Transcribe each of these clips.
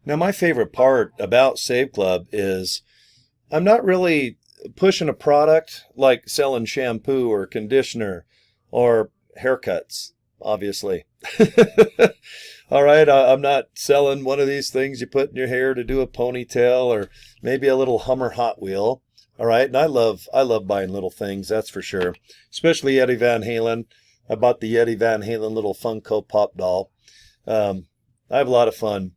Now, my favorite part about Save Club is I'm not really pushing a product like selling shampoo or conditioner or haircuts, obviously. All right, I'm not selling one of these things you put in your hair to do a ponytail or maybe a little Hummer Hot Wheel. All right, and I love buying little things, that's for sure. Especially Eddie Van Halen. I bought the Eddie Van Halen little Funko Pop doll. Um, I have a lot of fun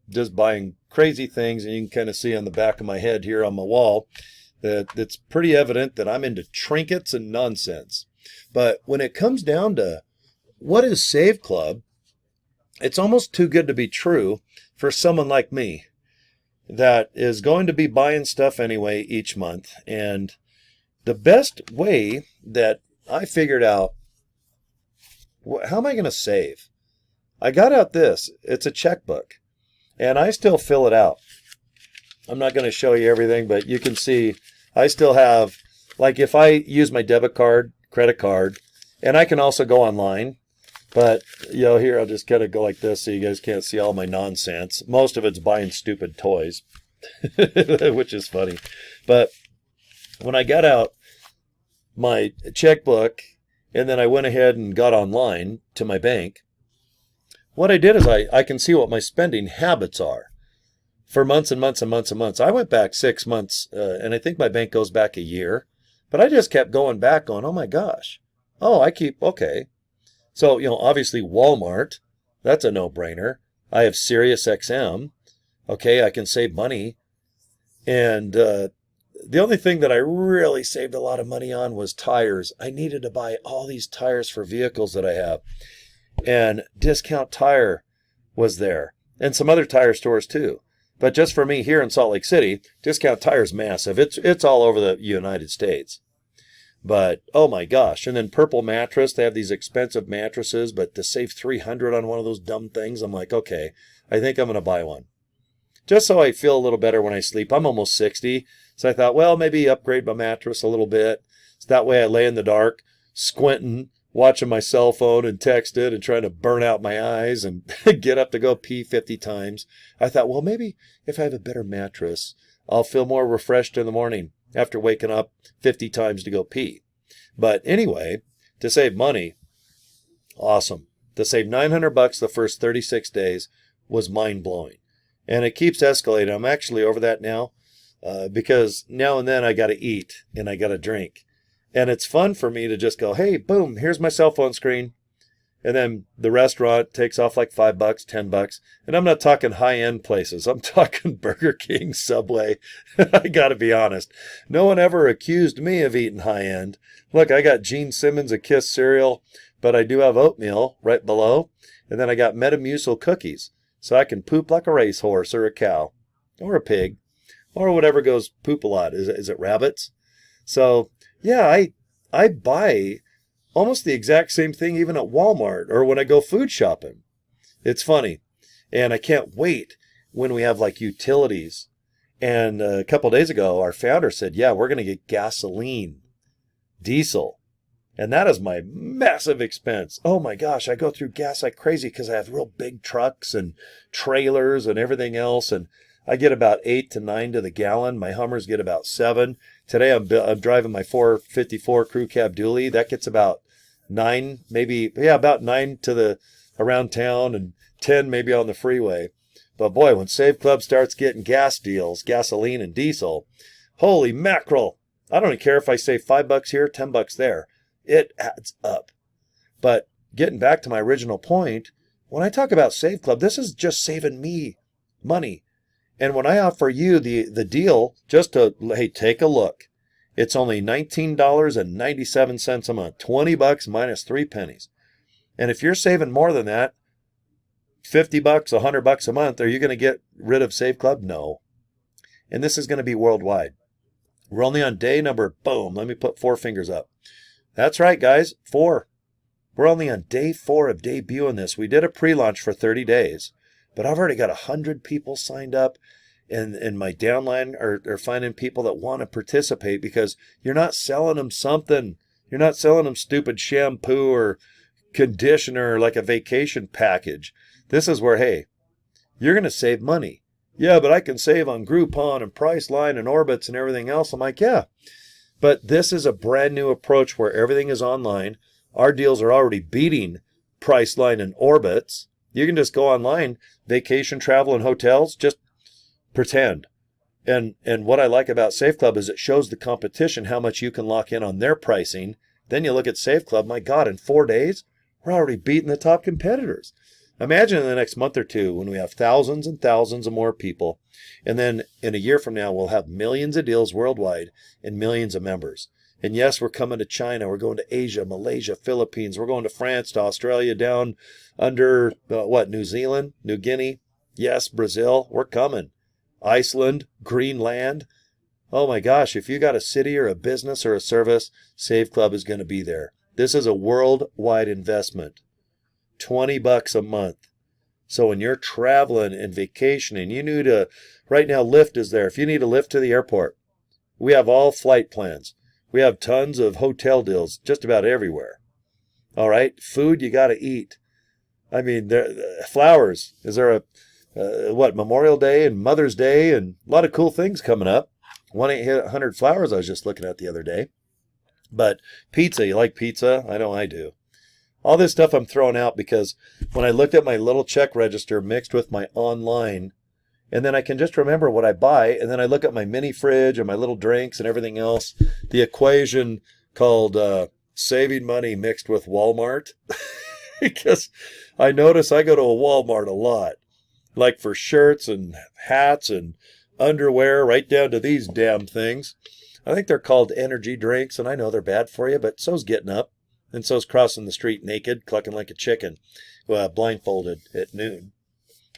just buying crazy things, and you can kind of see on the back of my head here on my wall that it's pretty evident that I'm into trinkets and nonsense. But when it comes down to what is Save Club, it's almost too good to be true for someone like me that is going to be buying stuff anyway each month. And the best way that I figured out, how am I going to save? I got out this. It's a checkbook, and I still fill it out. I'm not going to show you everything, but you can see I still have, like if I use my debit card, credit card, and I can also go online. But, here I'll just kind of go like this so you guys can't see all my nonsense. Most of it's buying stupid toys, which is funny. But when I got out my checkbook and then I went ahead and got online to my bank, what I did is I can see what my spending habits are for months and months and months and months. I went back 6 months, and I think my bank goes back a year. But I just kept going back going, oh my gosh. Oh, okay. So, obviously Walmart, that's a no-brainer. I have Sirius XM. Okay, I can save money. And the only thing that I really saved a lot of money on was tires. I needed to buy all these tires for vehicles that I have. And Discount Tire was there. And some other tire stores too. But just for me here in Salt Lake City, Discount Tire's massive. It's all over the United States. But, oh my gosh. And then Purple Mattress, they have these expensive mattresses, but to save $300 on one of those dumb things, I'm like, okay, I think I'm going to buy one. Just so I feel a little better when I sleep. I'm almost 60, so I thought, well, maybe upgrade my mattress a little bit. So that way I lay in the dark, squinting, watching my cell phone and text it and trying to burn out my eyes and get up to go pee 50 times. I thought, well, maybe if I have a better mattress, I'll feel more refreshed in the morning after waking up 50 times to go pee. But anyway, to save money, awesome. To save $900 the first 36 days was mind-blowing. And it keeps escalating. I'm actually over that now because now and then I got to eat and I got to drink. And it's fun for me to just go, hey, boom, here's my cell phone screen. And then the restaurant takes off like $5, $10. And I'm not talking high-end places. I'm talking Burger King, Subway. I got to be honest. No one ever accused me of eating high-end. Look, I got Gene Simmons a Kiss cereal, but I do have oatmeal right below. And then I got Metamucil cookies. So I can poop like a racehorse or a cow or a pig or whatever goes poop a lot. Is it rabbits? So, yeah, I buy almost the exact same thing even at Walmart or when I go food shopping. It's funny. And I can't wait when we have like utilities. And a couple of days ago, our founder said, yeah, we're going to get gasoline, diesel. And that is my massive expense. Oh my gosh, I go through gas like crazy because I have real big trucks and trailers and everything else. And I get about 8 to 9 to the gallon. My Hummers get about 7. Today I'm driving my 454 crew cab dually. That gets about 9, maybe, about 9 to the around town and 10 maybe on the freeway. But boy, when Save Club starts getting gas deals, gasoline and diesel, holy mackerel. I don't even care if I save $5 here, $10 there. It adds up. But getting back to my original point, when I talk about Save Club, this is just saving me money. And when I offer you the deal, just to, hey, take a look. It's only $19.97 a month, $20 minus 3 pennies. And if you're saving more than that, $50, $100 a month, are you going to get rid of Save Club? No. And this is going to be worldwide. We're only on day number, boom, let me put 4 fingers up. That's right, guys, 4. We're only on day 4 of debuting this. We did a pre-launch for 30 days, but I've already got 100 people signed up, and my downline are finding people that want to participate because you're not selling them something. You're not selling them stupid shampoo or conditioner like a vacation package. This is where, hey, you're going to save money. Yeah, but I can save on Groupon and Priceline and Orbitz and everything else. I'm like, yeah, but this is a brand new approach where everything is online. Our deals are already beating Priceline and Orbitz. You can just go online, vacation, travel, and hotels, just pretend. And what I like about Safe Club is it shows the competition how much you can lock in on their pricing. Then you look at Safe Club, my God, in 4 days, we're already beating the top competitors. Imagine in the next month or two when we have thousands and thousands of more people. And then in a year from now, we'll have millions of deals worldwide and millions of members. And yes, we're coming to China. We're going to Asia, Malaysia, Philippines. We're going to France, to Australia, down under, New Zealand, New Guinea. Yes, Brazil. We're coming. Iceland, Greenland. Oh my gosh, if you got a city or a business or a service, Save Club is going to be there. This is a worldwide investment. $20 a month. So when you're traveling and vacationing, you need right now Lyft is there. If you need a lift to the airport, we have all flight plans. We have tons of hotel deals just about everywhere. All right, food you got to eat. I mean, flowers. Is there Memorial Day and Mother's Day and a lot of cool things coming up. 1-800-FLOWERS I was just looking at the other day. But pizza, you like pizza? I know I do. All this stuff I'm throwing out because when I looked at my little check register mixed with my online, and then I can just remember what I buy, and then I look at my mini fridge and my little drinks and everything else, the equation called saving money mixed with Walmart, because I notice I go to a Walmart a lot, like for shirts and hats and underwear, right down to these damn things. I think they're called energy drinks, and I know they're bad for you, but so's getting up. And so's crossing the street naked, clucking like a chicken, blindfolded at noon.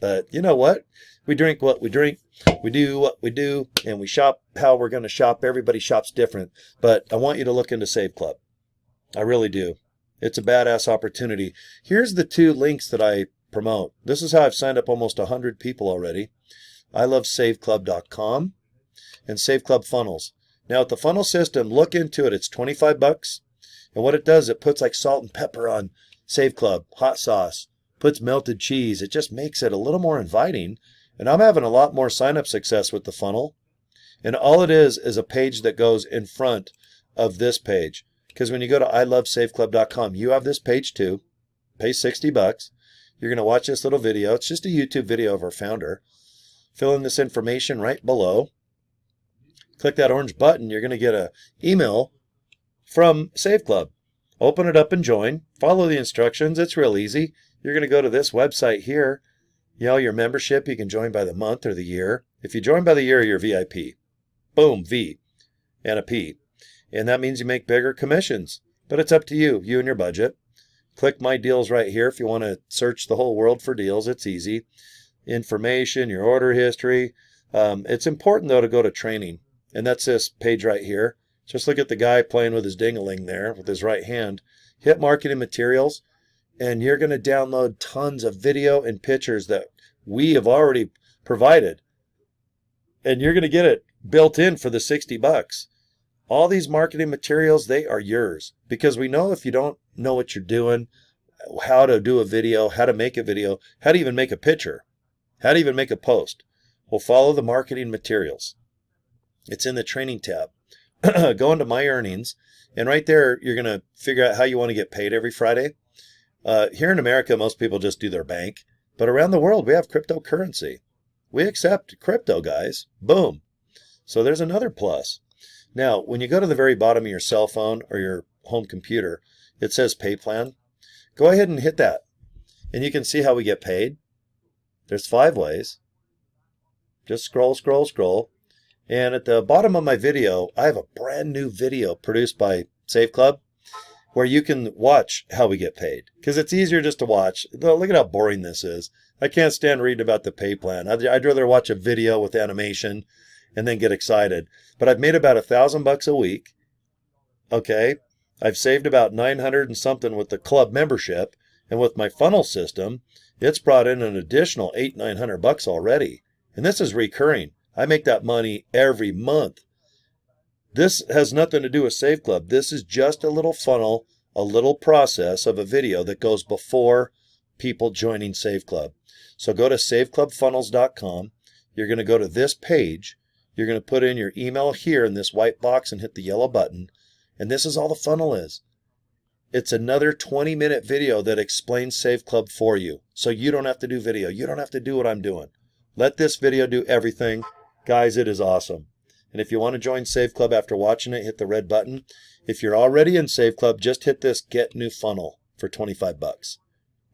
But you know what? We drink what we drink. We do what we do. And we shop how we're going to shop. Everybody shops different. But I want you to look into Save Club. I really do. It's a badass opportunity. Here's the 2 links that I promote. This is how I've signed up almost 100 people already. ilovesaveclub.com and Save Club Funnels. Now, with the funnel system, look into it. It's $25. And what it does, it puts like salt and pepper on Save Club, hot sauce, puts melted cheese. It just makes it a little more inviting. And I'm having a lot more sign-up success with the funnel. And all it is a page that goes in front of this page. Because when you go to ilovesaveclub.com, you have this page too. Pay $60. You're going to watch this little video. It's just a YouTube video of our founder. Fill in this information right below. Click that orange button. You're going to get an email from Save Club. Open it up and join. Follow the instructions. It's real easy. You're going to go to this website here. Your membership, you can join by the month or the year. If you join by the year, you're VIP. Boom, V and a P. And that means you make bigger commissions. But it's up to you and your budget. Click My Deals right here if you want to search the whole world for deals. It's easy. Information, your order history. It's important, though, to go to training. And that's this page right here. Just look at the guy playing with his ding-a-ling there with his right hand. Hit marketing materials, and you're going to download tons of video and pictures that we have already provided. And you're going to get it built in for the $60. All these marketing materials, they are yours. Because we know if you don't know what you're doing, how to do a video, how to make a video, how to even make a picture, how to even make a post. Well, follow the marketing materials. It's in the training tab. Go into My Earnings, and right there, you're going to figure out how you want to get paid every Friday. Here in America, most people just do their bank, but around the world, we have cryptocurrency. We accept crypto, guys. Boom. So there's another plus. Now, when you go to the very bottom of your cell phone or your home computer, it says Pay Plan. Go ahead and hit that, and you can see how we get paid. There's 5 ways. Just scroll, scroll, scroll. And at the bottom of my video, I have a brand new video produced by Save Club where you can watch how we get paid. Because it's easier just to watch. Look at how boring this is. I can't stand reading about the pay plan. I'd rather watch a video with animation and then get excited. But I've made about $1,000 a week. Okay. I've saved about 900 and something with the club membership. And with my funnel system, it's brought in an additional $800-900 already. And this is recurring. I make that money every month. This has nothing to do with Save Club. This is just a little funnel, a little process of a video that goes before people joining Save Club. So go to saveclubfunnels.com. You're going to go to this page. You're going to put in your email here in this white box and hit the yellow button. And this is all the funnel is. It's another 20-minute video that explains Save Club for you. So you don't have to do video. You don't have to do what I'm doing. Let this video do everything. Guys, it is awesome. And if you want to join Save Club after watching it, hit the red button. If you're already in Save Club, just hit this Get New Funnel for 25 bucks.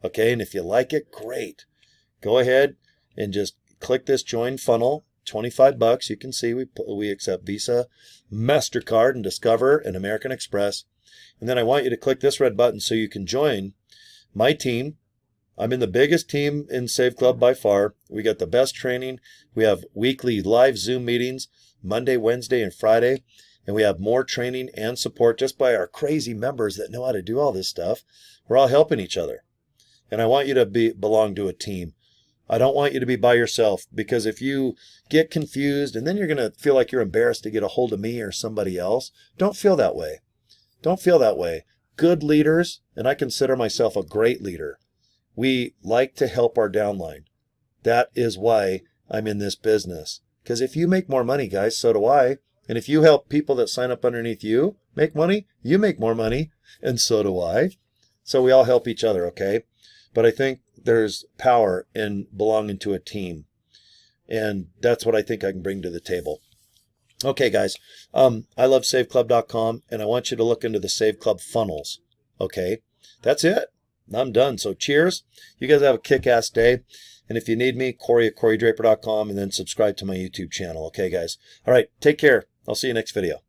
Okay, and if you like it, great. Go ahead and just click this Join Funnel, 25 bucks. You can see we accept Visa, MasterCard, and Discover, and American Express. And then I want you to click this red button so you can join my team. I'm in the biggest team in Save Club by far. We got the best training. We have weekly live Zoom meetings, Monday, Wednesday, and Friday. And we have more training and support just by our crazy members that know how to do all this stuff. We're all helping each other. And I want you to belong to a team. I don't want you to be by yourself, because if you get confused and then you're going to feel like you're embarrassed to get a hold of me or somebody else, don't feel that way. Don't feel that way. Good leaders, and I consider myself a great leader, we like to help our downline. That is why I'm in this business. Because if you make more money, guys, so do I. And if you help people that sign up underneath you make money, you make more money, and so do I. So we all help each other, okay? But I think there's power in belonging to a team. And that's what I think I can bring to the table. Okay, guys, I love saveclub.com, and I want you to look into the Save Club funnels. Okay, that's it. I'm done. So cheers. You guys have a kick-ass day. And if you need me, Cory at CoryDraper.com, and then subscribe to my YouTube channel. Okay, guys. All right, take care. I'll see you next video.